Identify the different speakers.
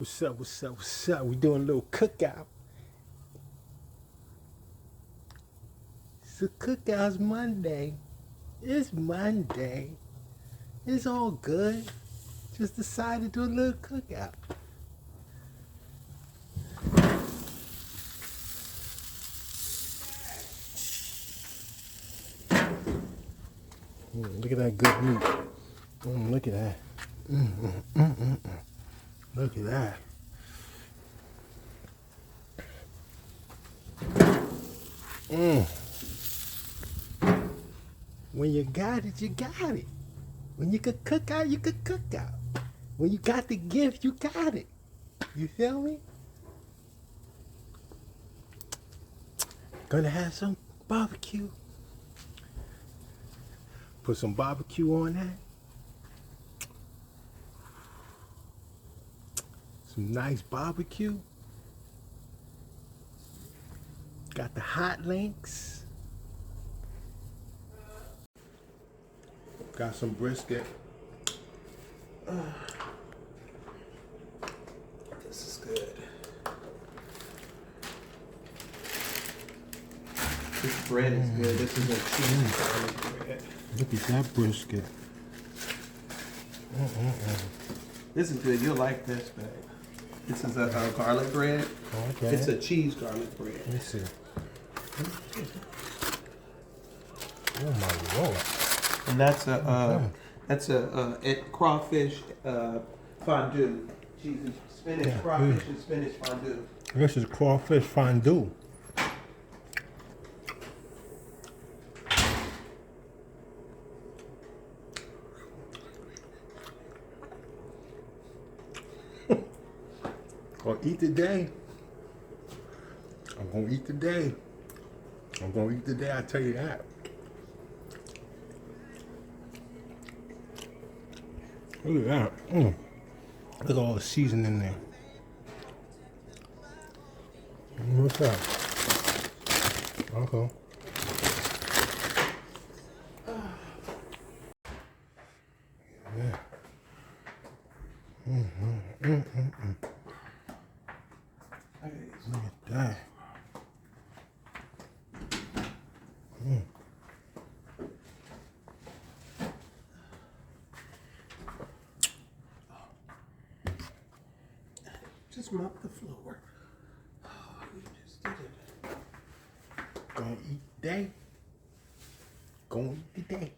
Speaker 1: What's up, what's up, what's up? We doing a little cookout. It's a cookout's Monday. It's Monday. It's all good. Just decided to do a little cookout. Look at that good meat. Look at that. Look at that. When you got it, you got it. When you could cook out, you could cook out. When you got the gift, you got it. You feel me? Gonna have some barbecue. Put some barbecue on that. Some nice barbecue. Got the hot links. Got some brisket. This is good.
Speaker 2: This bread is good. This is a cheese garlic bread.
Speaker 1: Look at that brisket.
Speaker 2: This is good. You'll like this, babe. This is a garlic bread.
Speaker 1: Okay.
Speaker 2: It's a cheese garlic bread.
Speaker 1: Let me see. Oh my Lord.
Speaker 2: And that's a crawfish fondue. Cheese and spinach, crawfish and spinach fondue.
Speaker 1: This is crawfish fondue. Gonna eat today. I'm gonna eat today. I'm gonna eat today, I tell you that. Look at that. Look at all the seasoning in there. What's that? Okay. Yeah. Look at that.
Speaker 2: Just mop the floor. Oh, you just did it.
Speaker 1: Gonna eat today. Gonna eat today.